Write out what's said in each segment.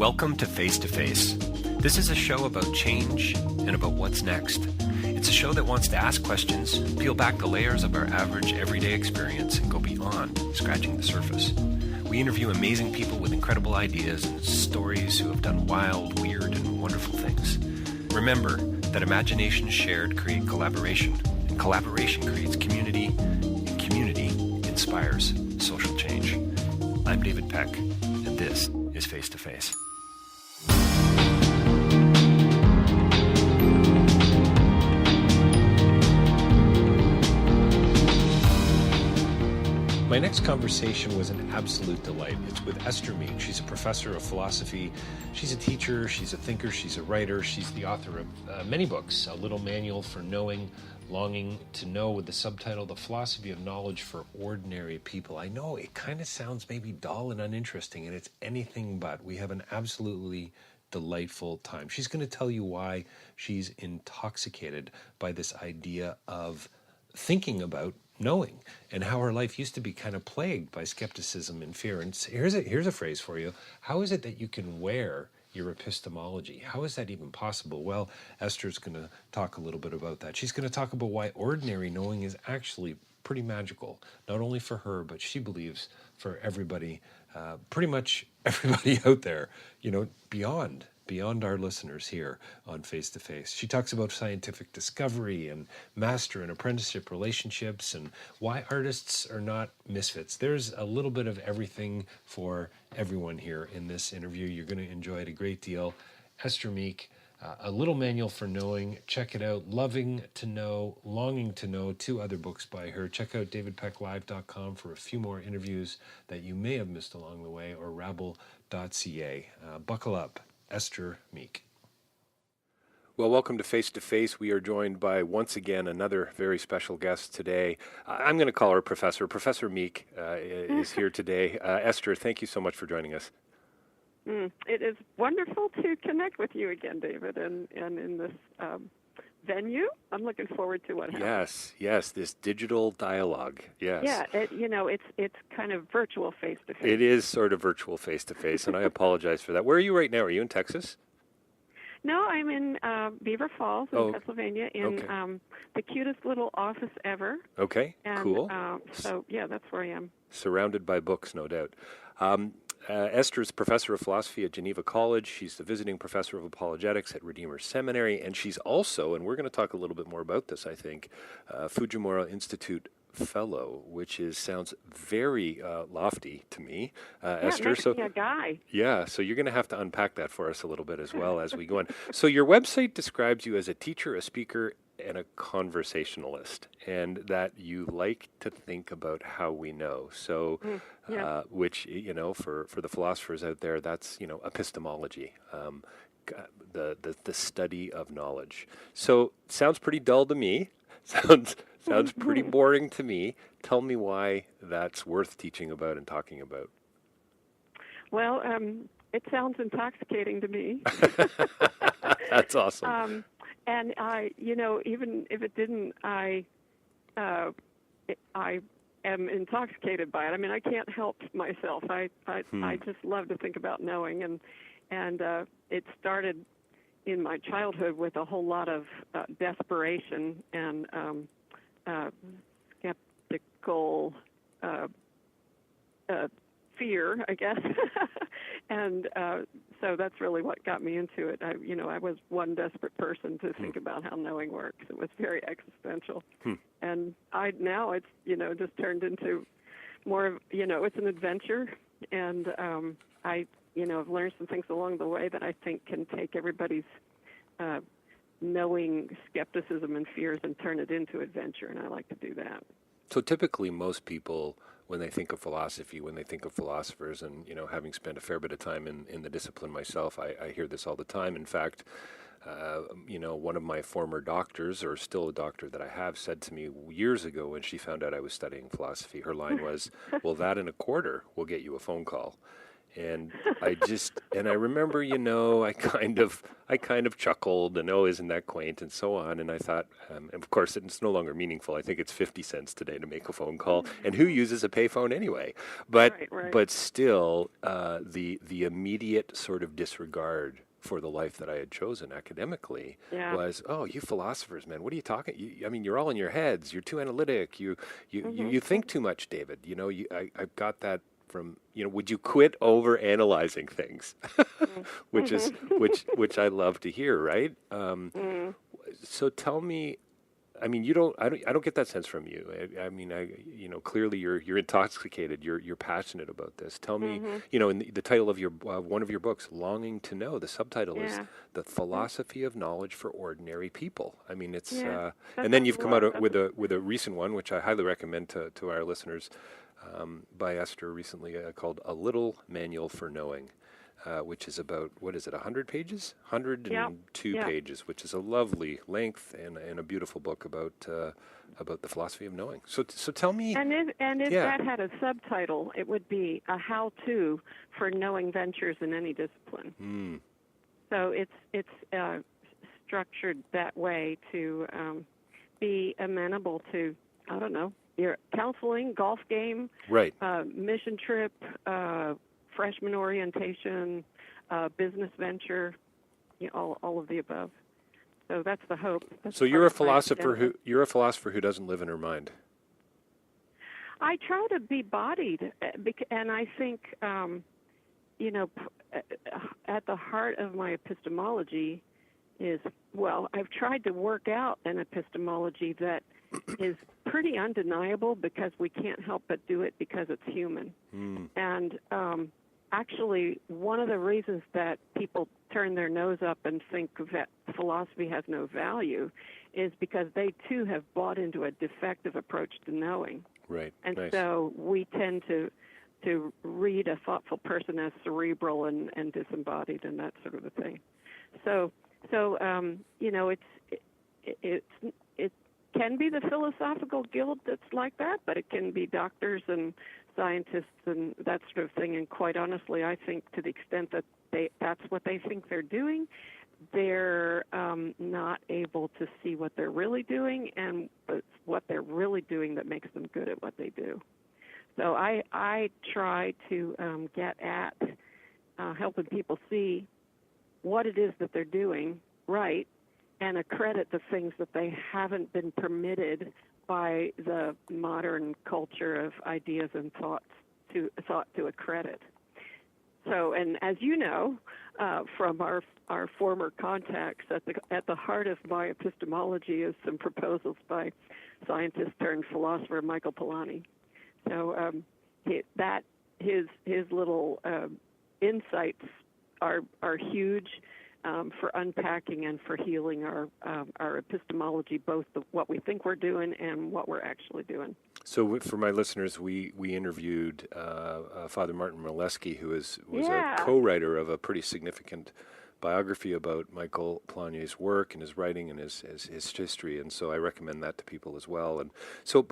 Welcome to Face to Face. This is a show about change and about what's next. It's a show that wants to ask questions, peel back the layers of our average everyday experience, and go beyond scratching the surface. We interview amazing people with incredible ideas and stories who have done wild, weird, and wonderful things. Remember that imagination shared creates collaboration, and collaboration creates community, and community inspires social change. I'm David Peck, and this is Face to Face. My next conversation was an absolute delight. It's with Esther Meek. She's a professor of philosophy. She's a teacher. She's a thinker. She's a writer. She's the author of many books, A Little Manual for Knowing, Longing to Know, with the subtitle, The Philosophy of Knowledge for Ordinary People. I know it kind of sounds maybe dull and uninteresting, and it's anything but. We have an absolutely delightful time. She's going to tell you why she's intoxicated by this idea of thinking about knowing, and how her life used to be kind of plagued by skepticism and fear. And here's a phrase for you. How is it that you can wear your epistemology? How is that even possible? Well, Esther's going to talk a little bit about that. She's going to talk about why ordinary knowing is actually pretty magical, not only for her, but she believes for everybody, pretty much everybody out there, beyond our listeners here on Face to Face. She talks about scientific discovery and master and apprenticeship relationships and why artists are not misfits. There's a little bit of everything for everyone here in this interview. You're going to enjoy it a great deal. Esther Meek, A Little Manual for Knowing. Check it out. Loving to Know, Longing to Know, 2 other books by her. Check out davidpecklive.com for a few more interviews that you may have missed along the way, or rabble.ca. Buckle up. Esther Meek. Well, welcome to Face to Face. We are joined by, once again, another very special guest today. I'm going to call her Professor. Professor Meek is here today. Esther, thank you so much for joining us. It is wonderful to connect with you again, David, and in this venue. I'm looking forward to what happens. Yes, this digital dialogue. Yes. Yeah, it's kind of virtual face-to-face. It is sort of virtual face-to-face, and I apologize for that. Where are you right now? Are you in Texas? No, I'm in Beaver Falls in Pennsylvania, in the cutest little office ever. Okay, and, cool. So, yeah, that's where I am. Surrounded by books, no doubt. Esther is professor of philosophy at Geneva College. She's the visiting professor of apologetics at Redeemer Seminary, and she's also, and we're going to talk a little bit more about this, I think, Fujimura Institute Fellow, which sounds very lofty to me, Esther. Makes me a guy. Yeah, so you're going to have to unpack that for us a little bit as well as we go on. So your website describes you as a teacher, a speaker, and a conversationalist, and that you like to think about how we know. So, which, for the philosophers out there, that's, epistemology, the study of knowledge. So, sounds pretty dull to me. Sounds pretty boring to me. Tell me why that's worth teaching about and talking about. Well, it sounds intoxicating to me. That's awesome. And even if it didn't, I am intoxicated by it. I mean, I can't help myself. I just love to think about knowing, and it started in my childhood with a whole lot of desperation and skeptical fear, I guess. And so that's really what got me into it. I was one desperate person to think about how knowing works. It was very existential. And now it's, just turned into more of, it's an adventure. And I've learned some things along the way that I think can take everybody's knowing skepticism and fears and turn it into adventure. And I like to do that. So typically most people, when they think of philosophy, when they think of philosophers, and, having spent a fair bit of time in the discipline myself, I hear this all the time. In fact, one of my former doctors, or still a doctor that I have, said to me years ago when she found out I was studying philosophy, her line was, well, that and a quarter will get you a phone call. And I remember, I kind of chuckled and, oh, isn't that quaint, and so on. And I thought, and of course, it's no longer meaningful. I think it's 50 cents today to make a phone call. And who uses a payphone anyway? But Right. but still, the immediate sort of disregard for the life that I had chosen academically was, oh, you philosophers, man, what are you talking? You're all in your heads. You're too analytic. You think too much, David. I've got that from, would you quit over analyzing things? which I love to hear, right? So tell me, I don't get that sense from you. Clearly you're intoxicated. You're passionate about this. Tell me, in the title of your one of your books, "Longing to Know," the subtitle is "The Philosophy of Knowledge for Ordinary People." It's and then you've come out with a recent one, which I highly recommend to our listeners, by Esther recently, called "A Little Manual for Knowing." Which is about, 100 pages? 102 pages, which is a lovely length and a beautiful book about the philosophy of knowing. So tell me. And if that had a subtitle, it would be a how-to for knowing ventures in any discipline. So it's structured that way to be amenable to, I don't know, your counseling, golf game, right, mission trip, freshman orientation, business venture, all of the above. So that's the hope. So you're a philosopher who doesn't live in her mind. I try to be bodied, and I think at the heart of my epistemology is, I've tried to work out an epistemology that is pretty undeniable because we can't help but do it because it's human. And actually, one of the reasons that people turn their nose up and think that philosophy has no value is because they, too, have bought into a defective approach to knowing. Right. And nice. So we tend to read a thoughtful person as cerebral and disembodied and that sort of a thing. So it can be the philosophical guild that's like that, but it can be doctors and scientists and that sort of thing. And quite honestly, I think to the extent that that's what they think they're doing, they're not able to see what they're really doing, and it's what they're really doing that makes them good at what they do. So I try to get at helping people see what it is that they're doing right and accredit the things that they haven't been permitted by the modern culture of ideas and thought to accredit. So, and as you know, from our former contacts, at the heart of my epistemology is some proposals by scientist turned philosopher Michael Polanyi. So his little insights are huge for unpacking and for healing our epistemology, both what we think we're doing and what we're actually doing. So for my listeners, we interviewed Father Martin Molesky, who was a co-writer of a pretty significant biography about Michael Polanyi's work and his writing and his history, and so I recommend that to people as well. And so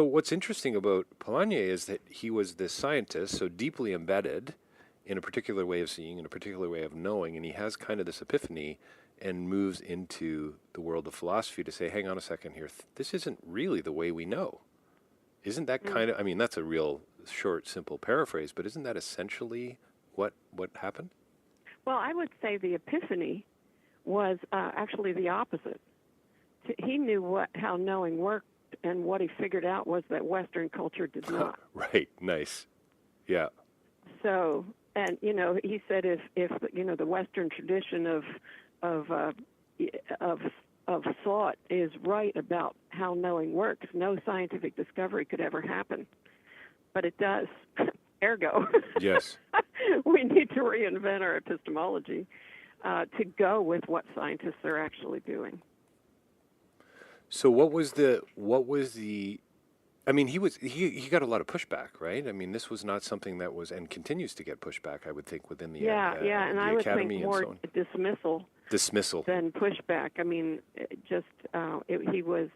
what's interesting about Polanyi is that he was this scientist, so deeply embedded in a particular way of seeing, in a particular way of knowing, and he has kind of this epiphany and moves into the world of philosophy to say, hang on a second here, this isn't really the way we know. Isn't that kind of, that's a real short, simple paraphrase, but isn't that essentially what happened? Well, I would say the epiphany was actually the opposite. He knew how knowing worked, and what he figured out was that Western culture did not. Right, nice. Yeah. So, and he said if the Western tradition of thought is right about how knowing works, no scientific discovery could ever happen. But it does. Ergo, yes, we need to reinvent our epistemology to go with what scientists are actually doing. So what was the? He got a lot of pushback, right? This was not something that was, and continues to get pushback, I would think, within the and the I would academy think more and so on. Dismissal than pushback. He was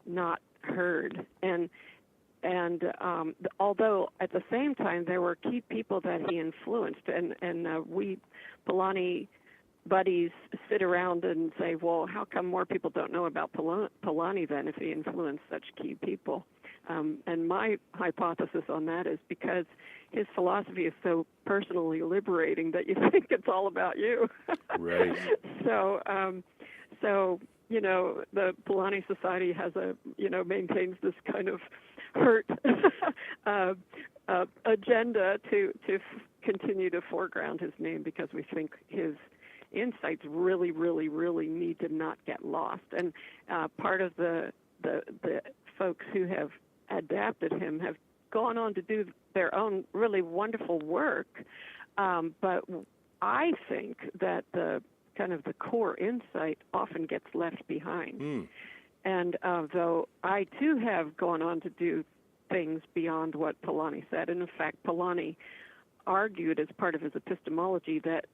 not heard, and although at the same time there were key people that he influenced, and we Polanyi buddies sit around and say, well, how come more people don't know about Polanyi then if he influenced such key people? And my hypothesis on that is because his philosophy is so personally liberating that you think it's all about you. Right. So the Polanyi Society has maintains this kind of hurt agenda to continue to foreground his name because we think his insights really, really, really need to not get lost. And part of the folks who have adapted him have gone on to do their own really wonderful work. But I think that the kind of the core insight often gets left behind. And though I, too, have gone on to do things beyond what Polanyi said, and in fact, Polanyi argued as part of his epistemology that,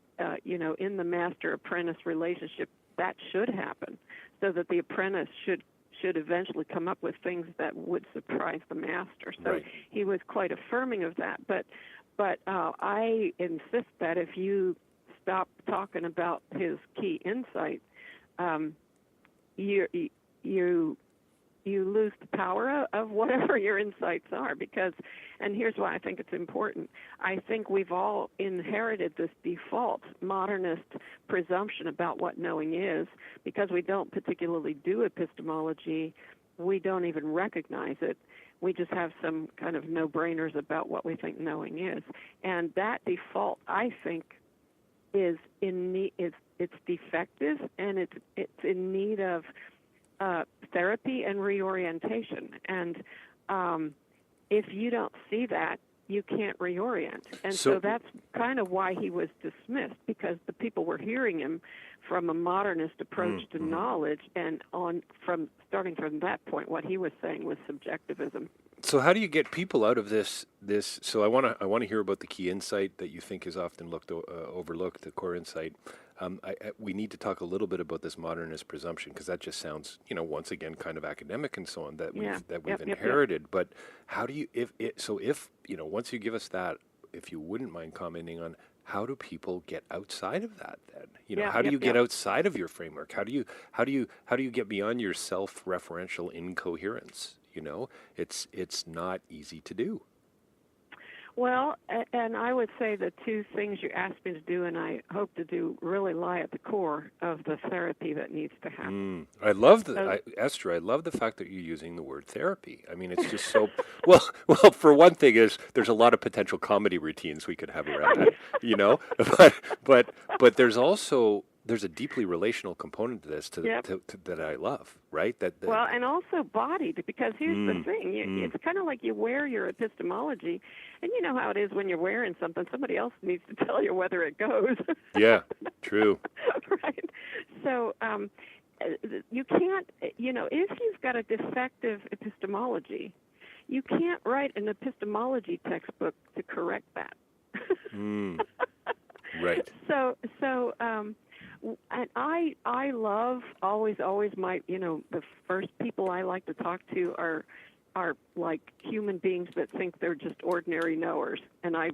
in the master-apprentice relationship, that should happen, so that the apprentice should eventually come up with things that would surprise the master. So right. He was quite affirming of that. But I insist that if you stop talking about his key insight, you lose the power of whatever your insights are. And here's why I think it's important. I think we've all inherited this default modernist presumption about what knowing is. Because we don't particularly do epistemology, we don't even recognize it. We just have some kind of no-brainers about what we think knowing is. And that default, I think, is it's defective, and it's in need of therapy and reorientation. And if you don't see that, you can't reorient. And so that's kind of why he was dismissed, because the people were hearing him from a modernist approach to knowledge, and starting from that point, what he was saying was subjectivism. So how do you get people out of this? So I want to hear about the key insight that you think is often overlooked, the core insight. We need to talk a little bit about this modernist presumption, because that just sounds, once again, kind of academic and so on that we've inherited. Yep. But how do you, if once you give us that, if you wouldn't mind commenting on how do people get outside of that then? How do you get outside of your framework? How do you get beyond your self-referential incoherence? It's not easy to do. Well, and I would say the two things you asked me to do, and I hope to do, really lie at the core of the therapy that needs to happen. I love Esther, I love the fact that you're using the word therapy. I mean, it's just so well. For one thing, there's a lot of potential comedy routines we could have around that, but there's a deeply relational component to this that I love, right? Well, and also bodied, because here's the thing. It's kind of like you wear your epistemology, and you know how it is when you're wearing something, somebody else needs to tell you whether it goes. Yeah, true. Right. So you can't, if you've got a defective epistemology, you can't write an epistemology textbook to correct that. Right. So and I love always my, the first people I like to talk to are like human beings that think they're just ordinary knowers, and I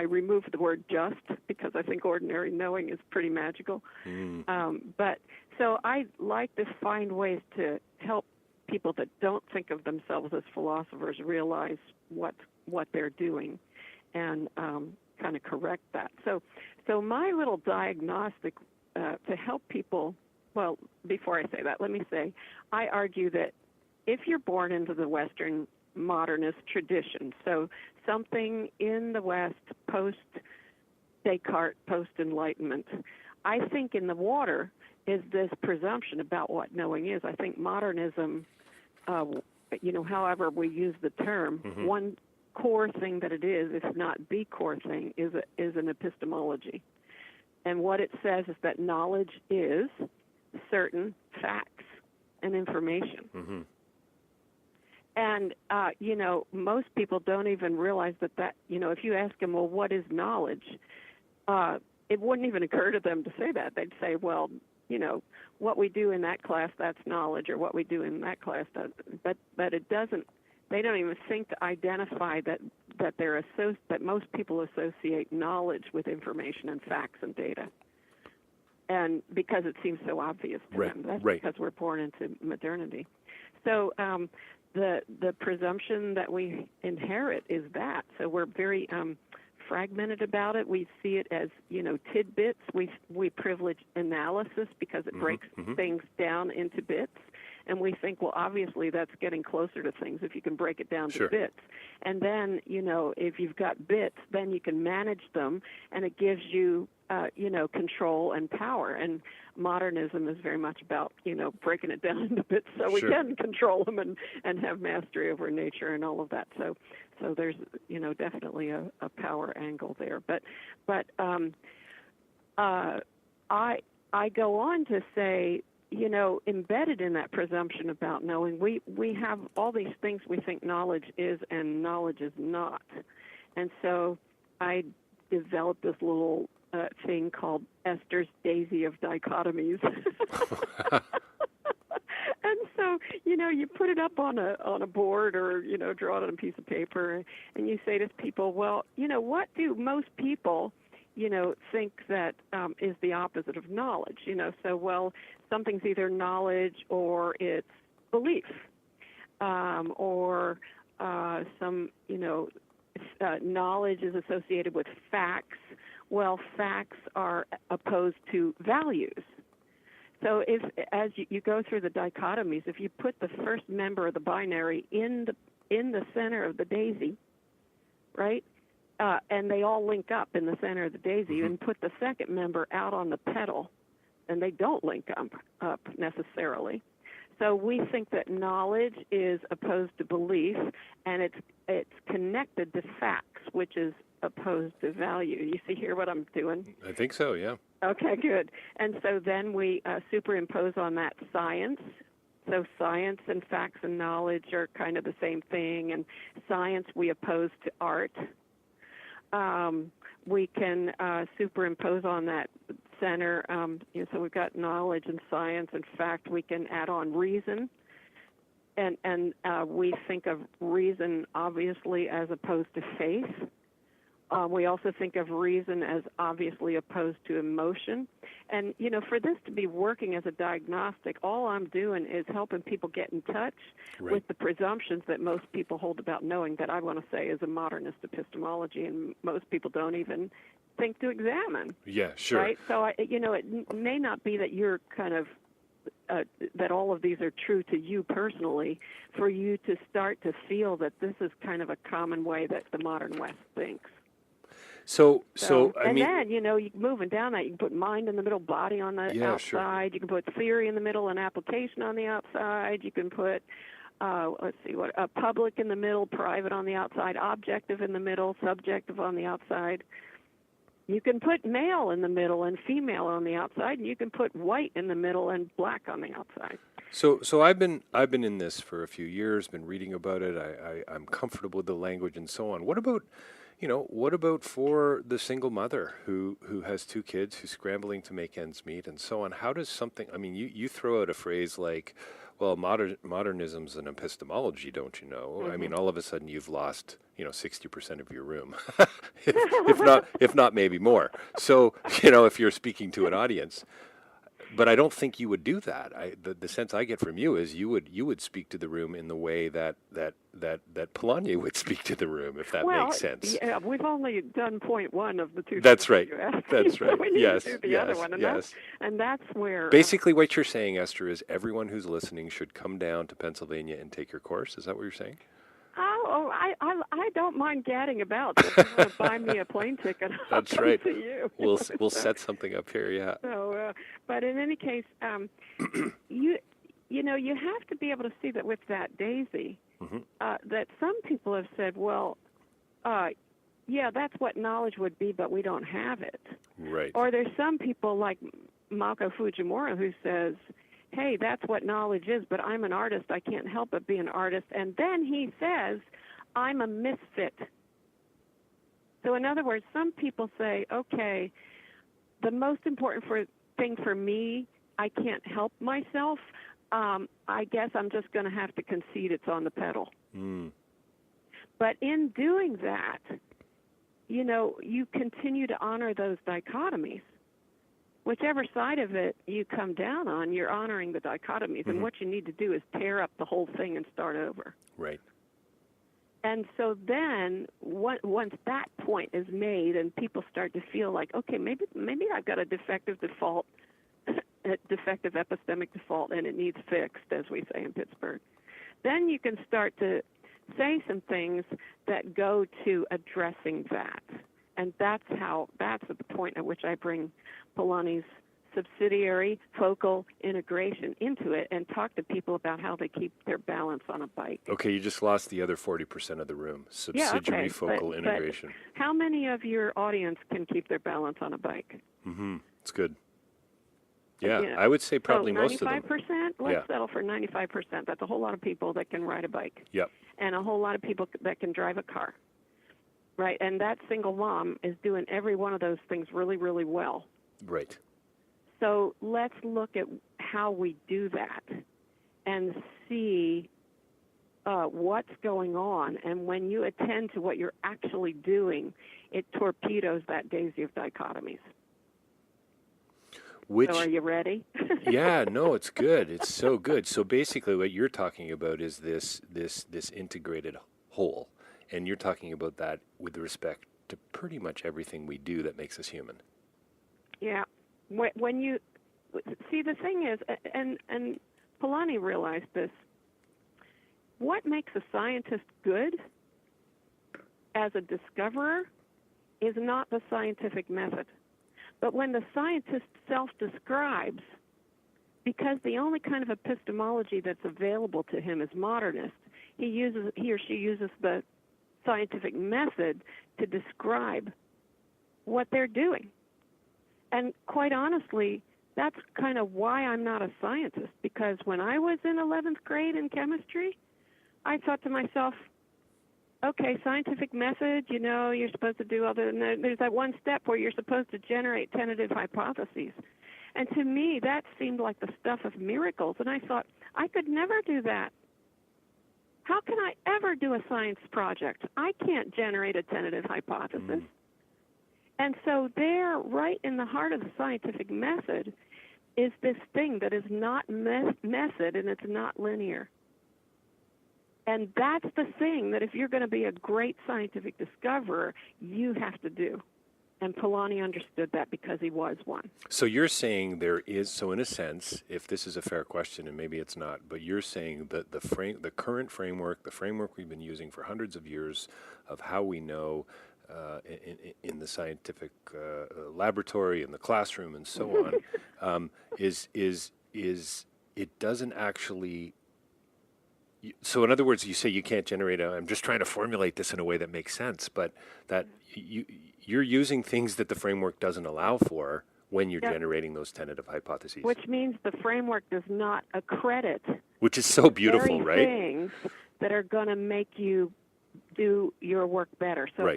remove the word just, because I think ordinary knowing is pretty magical. But so I like to find ways to help people that don't think of themselves as philosophers realize what they're doing, and kind of correct that. So my little diagnostic to help people, well, before I say that, let me say, I argue that if you're born into the Western modernist tradition, so something in the West post-Descartes, post-Enlightenment, I think in the water is this presumption about what knowing is. I think modernism, however we use the term, one core thing that it is, if not the core thing, is an epistemology. And what it says is that knowledge is certain facts and information. And, most people don't even realize that, if you ask them, well, what is knowledge? It wouldn't even occur to them to say that. They'd say, well, what we do in that class, that's knowledge, or what we do in that class, but it doesn't. They don't even think to identify that most people associate knowledge with information and facts and data, and because it seems so obvious to them. That's because we're born into modernity. So the presumption that we inherit is that. So we're very fragmented about it. We see it as, tidbits. We privilege analysis because it breaks things down into bits. And we think, well, obviously that's getting closer to things if you can break it down to bits. And then, if you've got bits, then you can manage them, and it gives you, control and power. And modernism is very much about, breaking it down into bits so we can control them and have mastery over nature and all of that. So there's, definitely a power angle there. But I go on to say, embedded in that presumption about knowing, we have all these things we think knowledge is and knowledge is not. And so I developed this little thing called Esther's Daisy of Dichotomies. And so, you put it up on a board or, draw it on a piece of paper, and you say to people, well, what do most people think that is the opposite of knowledge? So, well, something's either knowledge or it's belief, or some, knowledge is associated with facts. Well, facts are opposed to values. So as you go through the dichotomies, if you put the first member of the binary in the center of the daisy, right? And they all link up in the center of the daisy, and put the second member out on the petal, and they don't link up necessarily. So we think that knowledge is opposed to belief, and it's connected to facts, which is opposed to value. You see here what I'm doing? I think so, yeah. Okay, good. And so then we superimpose on that science. So science and facts and knowledge are kind of the same thing, and science we oppose to art. We can superimpose on that center, so we've got knowledge and science and fact. We can add on reason, and we think of reason obviously as opposed to faith. We also think of reason as obviously opposed to emotion. And, for this to be working as a diagnostic, all I'm doing is helping people get in touch with the presumptions that most people hold about knowing, that I want to say is a modernist epistemology, and most people don't even think to examine. Yeah, sure. Right? So, it may not be that you're kind of that all of these are true to you personally, for you to start to feel that this is kind of a common way that the modern West thinks. So and then, you moving down that, you can put mind in the middle, body on the outside. Sure. You can put theory in the middle and application on the outside. You can put, public in the middle, private on the outside, objective in the middle, subjective on the outside. You can put male in the middle and female on the outside, and you can put white in the middle and black on the outside. So I've been in this for a few years, been reading about it. I'm comfortable with the language and so on. What about for the single mother who has two kids, who's scrambling to make ends meet and so on? How does something, you throw out a phrase like, well, modernism's an epistemology, don't you know? Mm-hmm. All of a sudden you've lost, 60% of your room, if not maybe more. So, if you're speaking to an audience, but I don't think you would do that. The sense I get from you is you would speak to the room in the way that Polanyi would speak to the room, if that makes sense. Yeah, we've only done point one of the two. That's right. That's right. So we need to do the other one, and that's where. Basically, what you're saying, Esther, is everyone who's listening should come down to Pennsylvania and take your course. Is that what you're saying? Oh, I don't mind gadding about. So if you want to buy me a plane ticket, I'll come to you. We'll set something up here, yeah. So, but in any case, you have to be able to see that with that daisy, that some people have said, well, that's what knowledge would be, but we don't have it. Right. Or there's some people like Makoto Fujimura who says, hey, that's what knowledge is, but I'm an artist. I can't help but be an artist. And then he says, I'm a misfit. So in other words, some people say, okay, the most important thing for me, I can't help myself, I guess I'm just going to have to concede it's on the pedal. But in doing that, you continue to honor those dichotomies. Whichever side of it you come down on, you're honoring the dichotomies. And what you need to do is tear up the whole thing and start over. Right. And so then once that point is made and people start to feel like, okay, maybe I've got a defective default, a defective epistemic default, and it needs fixed, as we say in Pittsburgh, then you can start to say some things that go to addressing that. And that's at the point at which I bring Polanyi's subsidiary focal integration into it and talk to people about how they keep their balance on a bike. Okay, you just lost the other 40% of the room. Subsidiary focal integration. But how many of your audience can keep their balance on a bike? It's good. Yeah, I would say probably most of them. 95%? Let's settle for 95%. That's a whole lot of people that can ride a bike. Yep. And a whole lot of people that can drive a car. Right, and that single mom is doing every one of those things really, really well. Right. So let's look at how we do that and see what's going on. And when you attend to what you're actually doing, it torpedoes that daisy of dichotomies. So are you ready? Yeah, no, it's good. It's so good. So basically what you're talking about is this integrated whole. And you're talking about that with respect to pretty much everything we do that makes us human. Yeah. When you see, the thing is, and Polanyi realized this, what makes a scientist good as a discoverer is not the scientific method. But when the scientist self-describes, because the only kind of epistemology that's available to him is modernist, he or she uses the scientific method to describe what they're doing. And quite honestly, that's kind of why I'm not a scientist, because when I was in 11th grade in chemistry, I thought to myself, okay, scientific method, you're supposed to do there's that one step where you're supposed to generate tentative hypotheses. And to me, that seemed like the stuff of miracles. And I thought, I could never do that. How can I ever do a science project? I can't generate a tentative hypothesis. And so there, right in the heart of the scientific method, is this thing that is not method and it's not linear. And that's the thing that if you're going to be a great scientific discoverer, you have to do. And Polanyi understood that because he was one. So you're saying there is, so in a sense, if this is a fair question, and maybe it's not, but you're saying that the current framework, the framework we've been using for hundreds of years of how we know in the scientific laboratory, in the classroom, and so on, is it doesn't actually. So in other words, you say you can't generate I'm just trying to formulate this in a way that makes sense, but that you're using things that the framework doesn't allow for when you're generating those tentative hypotheses. Which means the framework does not accredit. Which is so beautiful, right? Things that are going to make you do your work better. So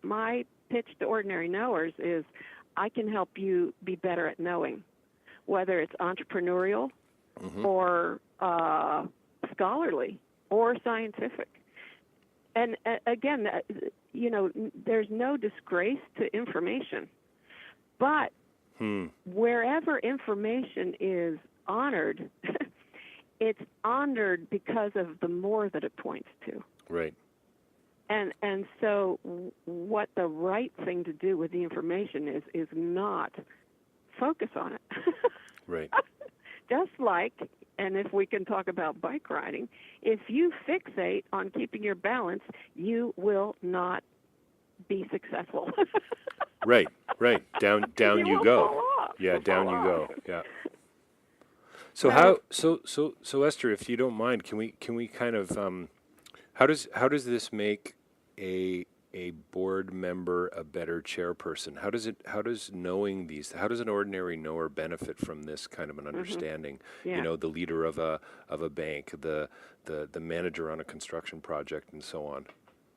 my pitch to ordinary knowers is I can help you be better at knowing, whether it's entrepreneurial or scholarly or scientific. And again, there's no disgrace to information. But wherever information is honored, it's honored because of the more that it points to. Right. And so what the right thing to do with the information is not focus on it. Right. Just like, and if we can talk about bike riding, if you fixate on keeping your balance, you will not be successful. Right. Down you go. Yeah, down you go. Yeah. So so Esther, if you don't mind, can we kind of how does this make a board member a better chairperson? How does an ordinary knower benefit from this kind of an understanding? Yeah. The leader of a bank, the manager on a construction project, and so on.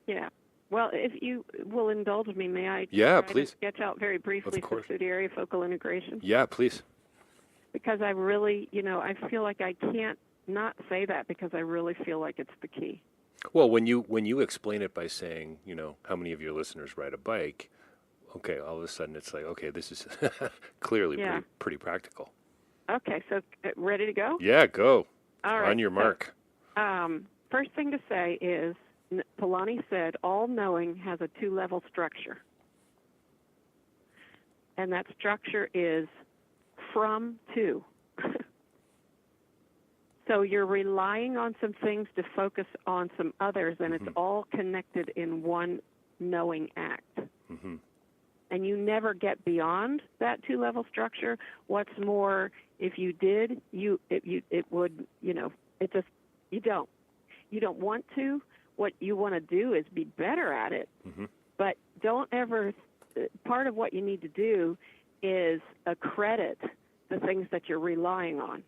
Yeah. Well, if you will indulge me, may I please sketch out very briefly subsidiary focal integration? Yeah, please. because I really, I feel like I can't not say that because I really feel like it's the key. Well, when you explain it by saying, how many of your listeners ride a bike, okay, all of a sudden it's like, okay, this is clearly pretty practical. Okay, so ready to go? Yeah, go. All right. On your mark. First thing to say is, Polanyi said, all knowing has a two-level structure. And that structure is from to. So you're relying on some things to focus on some others, and it's all connected in one knowing act. Mm-hmm. And you never get beyond that two-level structure. What's more, if you did, it would, it just, you don't. You don't want to. What you want to do is be better at it. Mm-hmm. But don't ever, part of what you need to do is accredit the things that you're relying on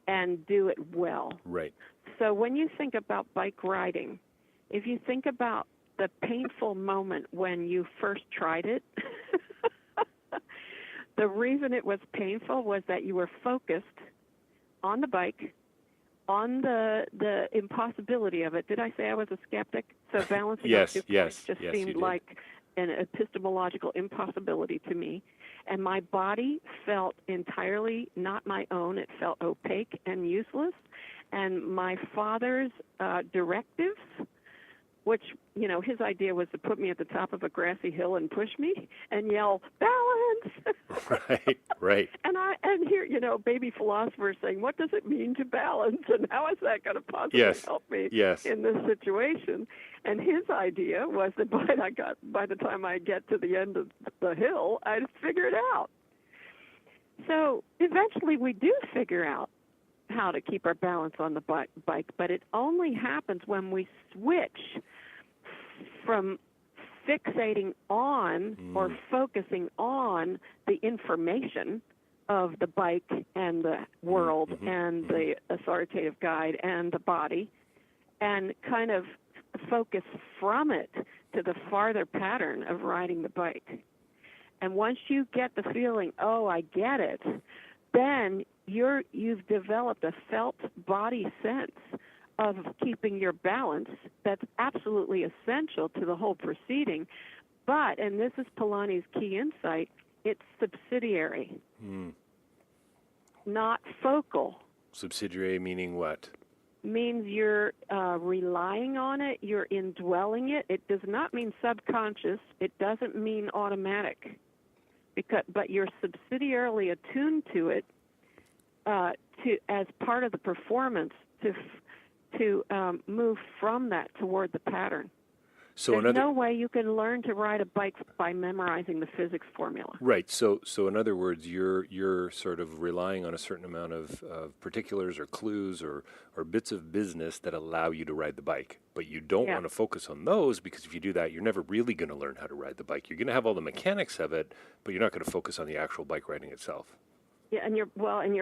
and do it well. Right. So when you think about bike riding, if you think about the painful moment when you first tried it, the reason it was painful was that you were focused on the bike, on the impossibility of it. Did I say I was a skeptic? So balancing yes, two points just seemed like an epistemological impossibility to me. And my body felt entirely not my own. It felt opaque and useless. And my father's directives, which, his idea was to put me at the top of a grassy hill and push me and yell, balance! Right. And here, baby philosophers saying, what does it mean to balance? And how is that going to possibly help me in this situation? And his idea was that by the time I get to the end of the hill, I'd figure it out. So eventually we do figure out how to keep our balance on the bike, but it only happens when we switch from fixating on or focusing on the information of the bike and the world and the authoritative guide and the body, and kind of focus from it to the farther pattern of riding the bike. And once you get the feeling, oh, I get it, then you've developed a felt body sense of keeping your balance that's absolutely essential to the whole proceeding. But, and this is Polanyi's key insight, it's subsidiary, not focal. Subsidiary meaning what? Means you're relying on it, you're indwelling it. It does not mean subconscious. It doesn't mean automatic. But you're subsidiarily attuned to it as part of the performance to move from that toward the pattern. So there's no way you can learn to ride a bike by memorizing the physics formula. Right. So in other words, you're sort of relying on a certain amount of particulars or clues or bits of business that allow you to ride the bike. But you don't want to focus on those, because if you do that, you're never really going to learn how to ride the bike. You're going to have all the mechanics of it, but you're not going to focus on the actual bike riding itself. Yeah, and your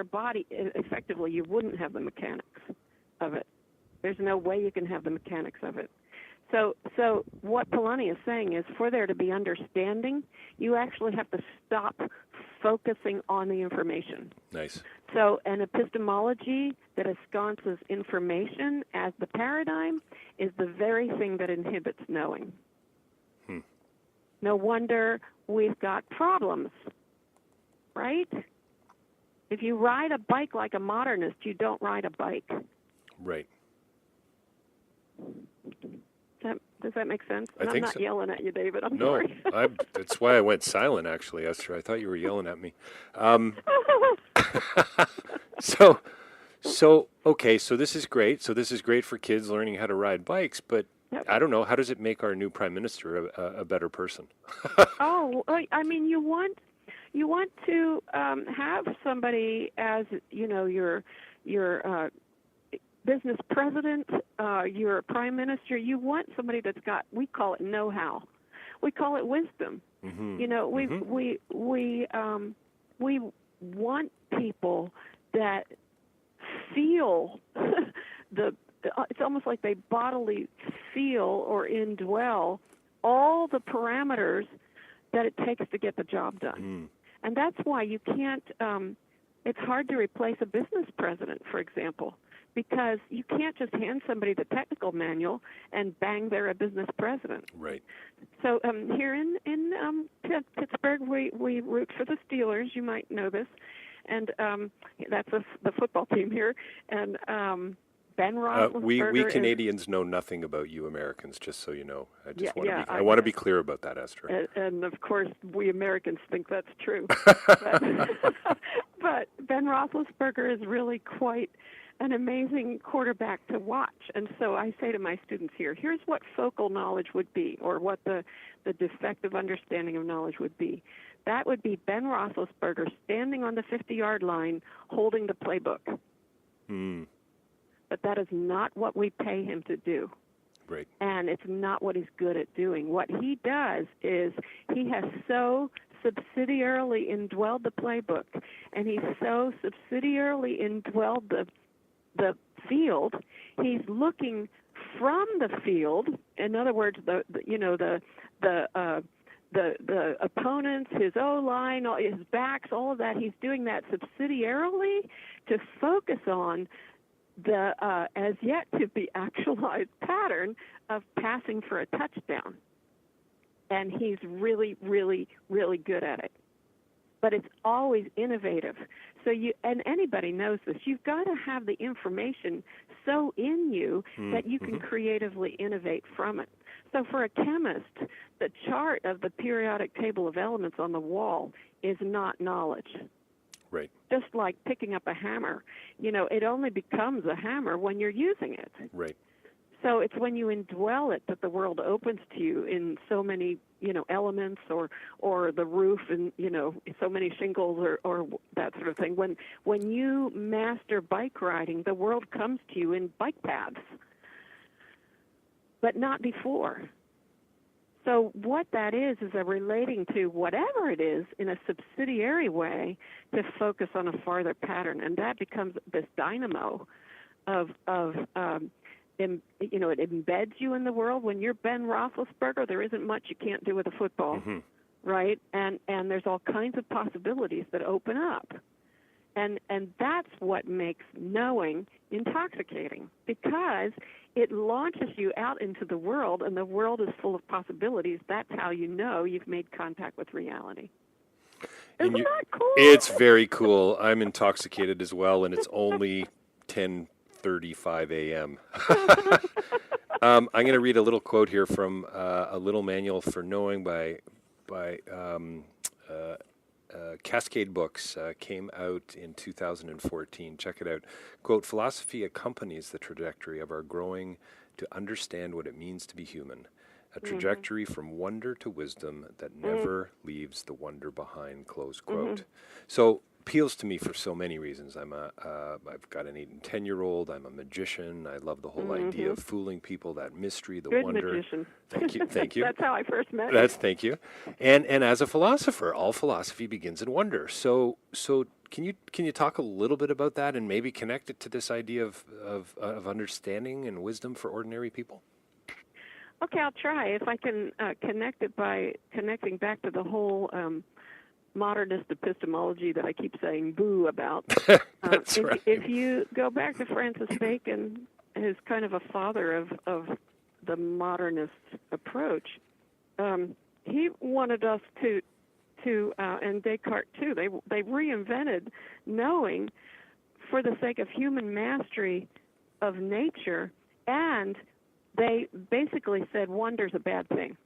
body, effectively, you wouldn't have the mechanics of it. There's no way you can have the mechanics of it. So what Polanyi is saying is, for there to be understanding, you actually have to stop focusing on the information. Nice. So an epistemology that ensconces information as the paradigm is the very thing that inhibits knowing. No wonder we've got problems, right? If you ride a bike like a modernist, you don't ride a bike. Right. Does that make sense? I think I'm not yelling at you, David. I'm sorry. No, that's why I went silent, actually, Esther. I thought you were yelling at me. Okay, so this is great. So this is great for kids learning how to ride bikes, but I don't know, how does it make our new prime minister a better person? I mean, you want to have somebody as, your business president, your prime minister. You want somebody that's got, we call it know-how, we call it wisdom. We want people that feel it's almost like they bodily feel or indwell all the parameters that it takes to get the job done. And that's why you can't It's hard to replace a business president, for example, because you can't just hand somebody the technical manual and bang, they're a business president. Right. So here in Pittsburgh, we root for the Steelers. You might know this, and that's the football team here. And Ben Roethlisberger. We Canadians know nothing about you Americans, just so you know. I want to be clear about that, Esther. And of course, we Americans think that's true. But Ben Roethlisberger is really quite an amazing quarterback to watch. And so I say to my students here, here's what focal knowledge would be, or what the defective understanding of knowledge would be. That would be Ben Roethlisberger standing on the 50-yard line holding the playbook. But that is not what we pay him to do. Right. And it's not what he's good at doing. What he does is he has so subsidiarily indwelled the playbook, and he's so subsidiarily indwelled the field. He's looking from the field. In other words, the opponents, his O-line, his backs, all of that. He's doing that subsidiarily to focus on the as yet to be actualized pattern of passing for a touchdown. And he's really, really, really good at it. But it's always innovative. So and anybody knows this, you've got to have the information so in you that you can creatively innovate from it. So for a chemist, the chart of the periodic table of elements on the wall is not knowledge. Right. Just like picking up a hammer, it only becomes a hammer when you're using it. Right. So it's when you indwell it that the world opens to you in so many, elements or the roof and, so many shingles or that sort of thing. When you master bike riding, the world comes to you in bike paths, but not before. So what that is a relating to whatever it is in a subsidiary way to focus on a farther pattern, and that becomes this dynamo of it embeds you in the world. When you're Ben Roethlisberger, there isn't much you can't do with a football, right? And there's all kinds of possibilities that open up. And that's what makes knowing intoxicating, because it launches you out into the world, and the world is full of possibilities. That's how you know you've made contact with reality. Isn't that cool? It's very cool. I'm intoxicated as well, and it's only 10:35 a.m. I'm going to read a little quote here from a little manual for knowing by Cascade Books, came out in 2014. Check it out. Quote, "Philosophy accompanies the trajectory of our growing to understand what it means to be human, a trajectory from wonder to wisdom that never leaves the wonder behind," close quote. So appeals to me for so many reasons. I've got an 8 and 10-year-old. I'm a magician. I love the whole idea of fooling people, that mystery, the Good wonder. magician. Thank you. That's how I first met you. Thank you. And as a philosopher, all philosophy begins in wonder. So can you talk a little bit about that and maybe connect it to this idea of understanding and wisdom for ordinary people? Okay, I'll try. If I can connect it by connecting back to the whole modernist epistemology that I keep saying boo about. That's right. If you go back to Francis Bacon, who's kind of a father of the modernist approach, he wanted us to and Descartes too, they reinvented knowing for the sake of human mastery of nature, and they basically said wonder's a bad thing.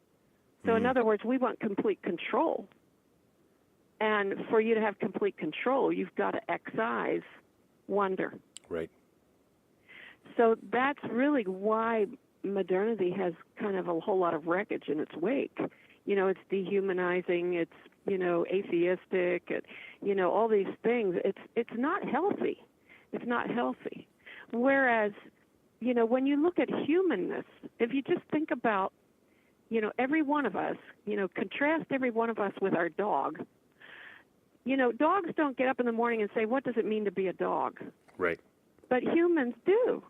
So in other words, we want complete control. And for you to have complete control, you've got to excise wonder. Right. So that's really why modernity has kind of a whole lot of wreckage in its wake. It's dehumanizing, it's, atheistic, all these things. It's not healthy. It's not healthy. Whereas, when you look at humanness, if you just think about, every one of us, contrast every one of us with our dog. Dogs don't get up in the morning and say, what does it mean to be a dog? Right. But humans do.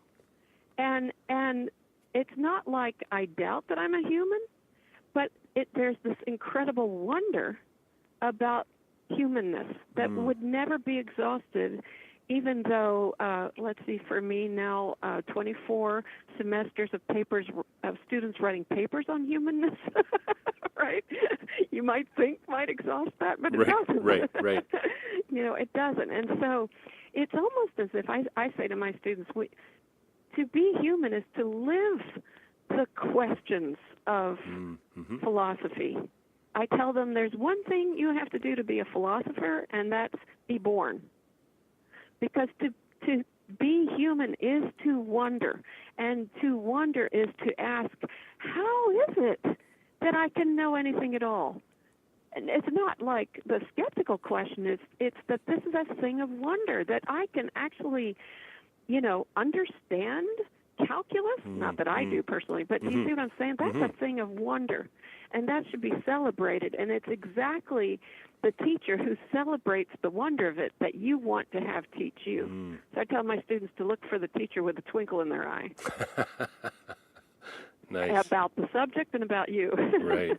And it's not like I doubt that I'm a human, but there's this incredible wonder about humanness that would never be exhausted, even though, let's see, for me now, 24 semesters of students writing papers on humanness, right? You might think might exhaust that, but it doesn't. Right. It doesn't. And so it's almost as if I say to my students, to be human is to live the questions of philosophy. I tell them there's one thing you have to do to be a philosopher, and that's be born. Because to be human is to wonder, and to wonder is to ask, how is it that I can know anything at all? And it's not like the skeptical question, it's that this is a thing of wonder, that I can actually, understand calculus, not that I do personally, but you see what I'm saying? That's a thing of wonder, and that should be celebrated, and it's exactly the teacher who celebrates the wonder of it that you want to have teach you. So I tell my students to look for the teacher with a twinkle in their eye. Nice. About the subject and about you. Right.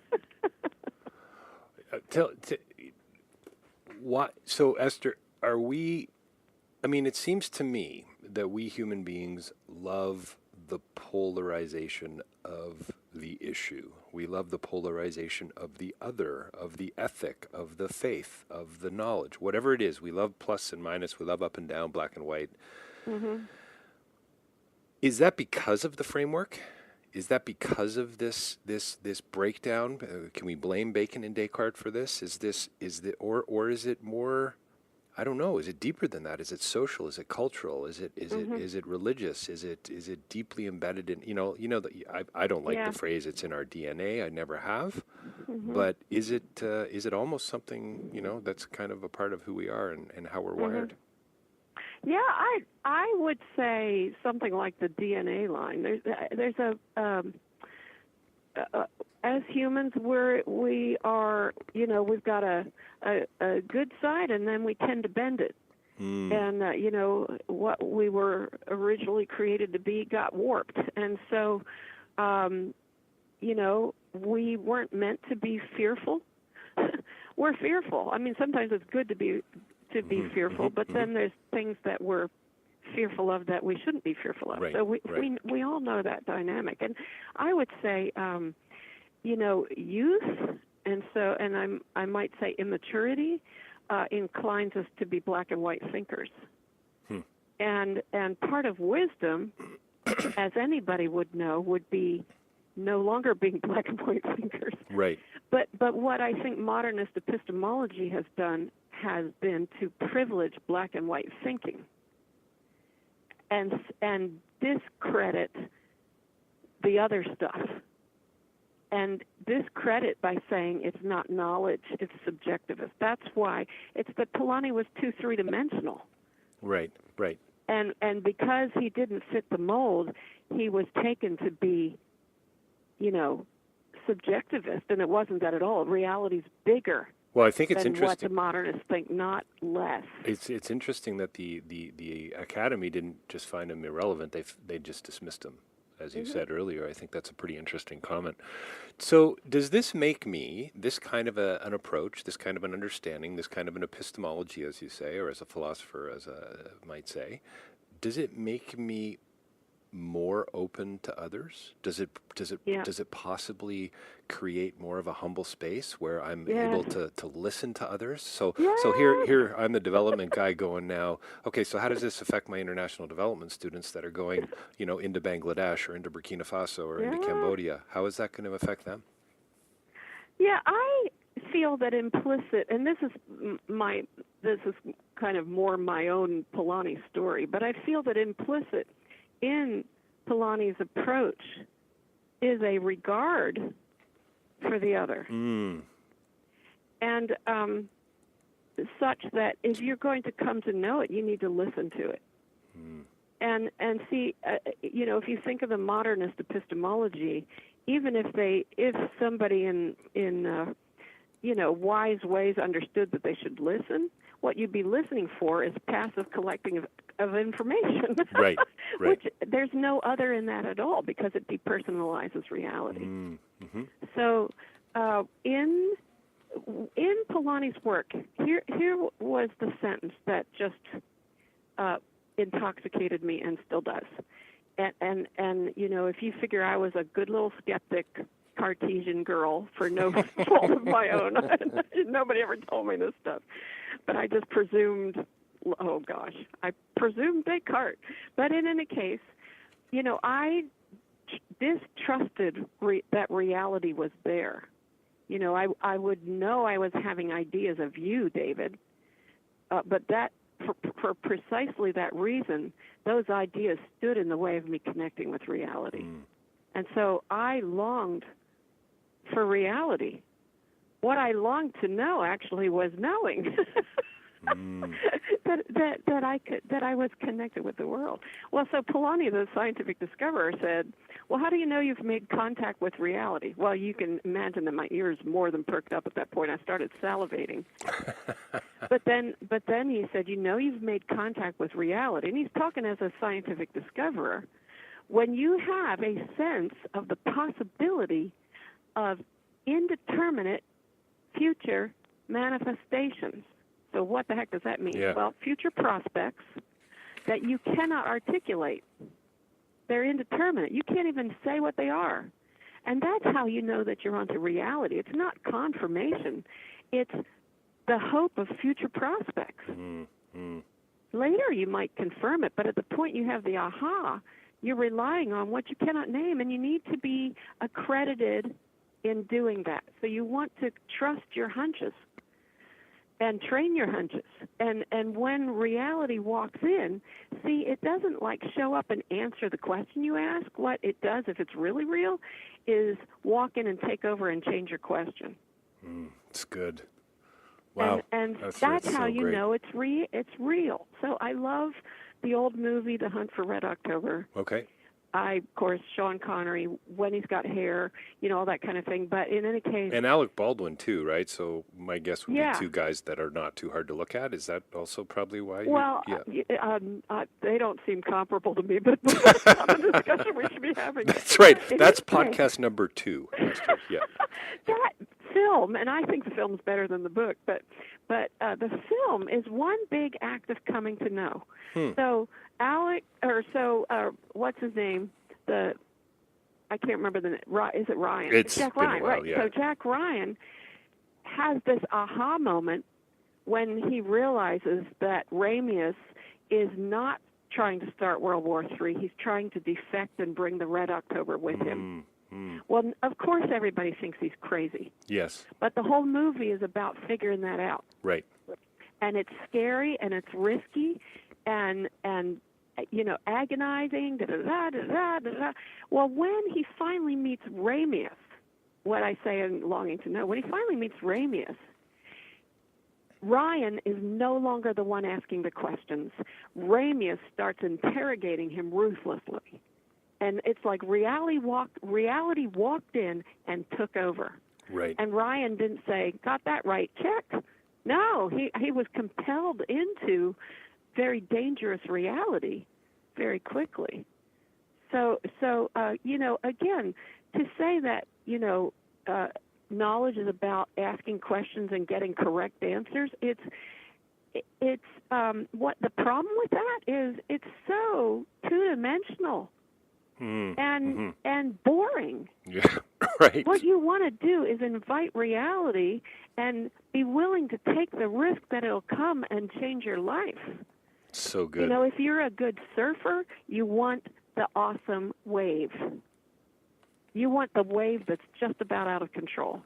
So Esther, it seems to me that we human beings love the polarization of the issue. We love the polarization of the other, of the ethic, of the faith, of the knowledge, whatever it is. We love plus and minus. We love up and down, black and white. Is that because of the framework? Is that because of this breakdown? Can we blame Bacon and Descartes for this? Or is it more? I don't know. Is it deeper than that? Is it social? Is it cultural? Is it religious? Is it deeply embedded in that I don't like the phrase "it's in our DNA." I never have. But is it almost something that's kind of a part of who we are and how we're wired? Yeah, I would say something like the DNA line. There's as humans we are we've got a good side, and then we tend to bend it. And what we were originally created to be got warped, and so we weren't meant to be fearful. We're fearful. I mean, sometimes it's good to be fearful, but then there's things that we're fearful of that we shouldn't be fearful of. Right, so we all know that dynamic. And I would say, youth, and I might say immaturity, inclines us to be black and white thinkers. And part of wisdom, as anybody would know, would be no longer being black and white thinkers. Right. But what I think modernist epistemology has done has been to privilege black and white thinking and discredit the other stuff. And discredit by saying it's not knowledge, it's subjectivist. That's why it's that Polanyi was too three-dimensional. Right. And because he didn't fit the mold, he was taken to be, subjectivist, and it wasn't that at all. Reality's bigger. Well, I think it's than interesting. What the modernists think, not less. It's interesting that the Academy didn't just find him irrelevant; they just dismissed him, as you said earlier. I think that's a pretty interesting comment. So, does this make me this kind of an approach, this kind of an understanding, this kind of an epistemology, as you say, or as a philosopher, as I might say, does it make me more open to others? Does it possibly create more of a humble space where I'm able to listen to others? So here I'm the development guy going now, okay, so how does this affect my international development students that are going, into Bangladesh or into Burkina Faso or into Cambodia? How is that going to affect them? Yeah, I feel that implicit, and this is kind of more my own Polanyi story, but I feel that implicit in Polanyi's approach is a regard for the other. And such that if you're going to come to know it, you need to listen to it. And see, if you think of the modernist epistemology, even if somebody in wise ways understood that they should listen, what you'd be listening for is passive collecting of information. Right. Which there's no other in that at all, because it depersonalizes reality. So in Polanyi's work, here was the sentence that just intoxicated me and still does. And if you figure I was a good little skeptic Cartesian girl for no fault of my own, nobody ever told me this stuff, but I just presumed, I presumed Descartes. But in any case, I distrusted that reality was there. I would know I was having ideas of you, David, but that for precisely that reason, those ideas stood in the way of me connecting with reality. And so I longed for reality. What I longed to know actually was knowing that I was connected with the world. Well, so Polanyi, the scientific discoverer, said, well, how do you know you've made contact with reality? Well, you can imagine that my ears more than perked up at that point. I started salivating. But then he said, you've made contact with reality. And he's talking as a scientific discoverer. When you have a sense of the possibility of indeterminate future manifestations. So what the heck does that mean? Yeah. Well, future prospects that you cannot articulate. They're indeterminate. You can't even say what they are. And that's how you know that you're onto reality. It's not confirmation. It's the hope of future prospects. Later you might confirm it, but at the point you have the aha, you're relying on what you cannot name, and you need to be accredited in doing that. So you want to trust your hunches and train your hunches. And when reality walks in, see, it doesn't show up and answer the question you ask. What it does, if it's really real, is walk in and take over and change your question. It's good. Wow. And that's how you know it's real. So I love the old movie, The Hunt for Red October. Okay. Of course, Sean Connery, when he's got hair, all that kind of thing. But in any case... And Alec Baldwin, too, right? So my guess would be two guys that are not too hard to look at. Is that also probably why? They don't seem comparable to me, but that's not a discussion we should be having. That's right. That's podcast number 2. Esther. Yeah. That film, and I think the film's better than the book, but the film is one big act of coming to know. So what's his name? I can't remember the name. Is it Ryan? It's Jack been Ryan, a while, right? yeah. So Jack Ryan has this aha moment when he realizes that Ramius is not trying to start World War III. He's trying to defect and bring the Red October with him. Well, of course, everybody thinks he's crazy. Yes. But the whole movie is about figuring that out. Right. And it's scary and it's risky and agonizing. Well, when he finally meets Ramius, what I say in Longing to Know, when he finally meets Ramius, Ryan is no longer the one asking the questions. Ramius starts interrogating him ruthlessly. And it's like reality walked in and took over. Right. And Ryan didn't say, got that right, check. No, he was compelled into very dangerous reality very quickly. So again, to say that, knowledge is about asking questions and getting correct answers, it's what the problem with that is, it's so two-dimensional. And boring. Yeah, right. What you want to do is invite reality and be willing to take the risk that it'll come and change your life. So good. If you're a good surfer, you want the awesome wave. You want the wave that's just about out of control.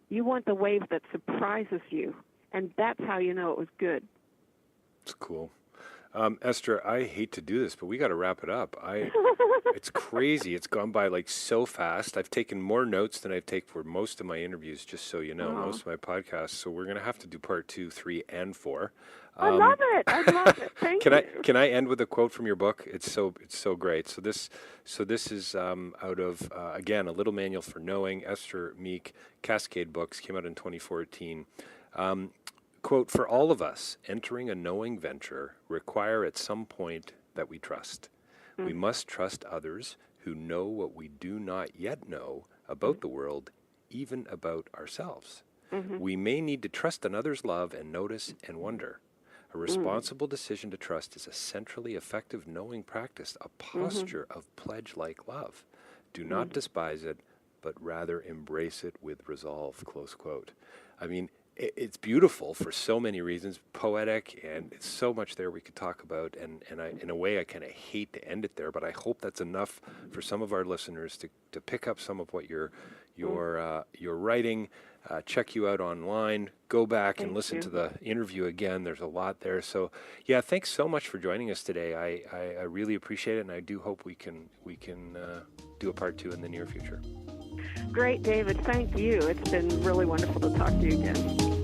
You want the wave that surprises you, and that's how you know it was good. It's cool. Esther, I hate to do this, but we got to wrap it up. It's crazy. It's gone by so fast. I've taken more notes than I've taken for most of my interviews, just so you know, most of my podcasts. So we're going to have to do part 2, 3, and 4. I love it. I love it. Thank you. Can I end with a quote from your book? It's so great. So this is out of again, A Little Manual for Knowing. Esther Meek, Cascade Books, came out in 2014. Quote, for all of us, entering a knowing venture require at some point that we trust. We must trust others who know what we do not yet know about the world even about ourselves. We may need to trust another's love and notice and wonder. A responsible decision to trust is a centrally effective knowing practice, a posture of pledge-like love. Do not despise it, but rather embrace it with resolve, close quote. I mean, it's beautiful for so many reasons, poetic, and it's so much there we could talk about. And I, in a way, I kind of hate to end it there, but I hope that's enough for some of our listeners to pick up some of what you're writing. Check you out online. Go back and listen to the interview again. There's a lot there. So, yeah, thanks so much for joining us today. I really appreciate it, and I do hope we can do a part 2 in the near future. Great, David. Thank you. It's been really wonderful to talk to you again.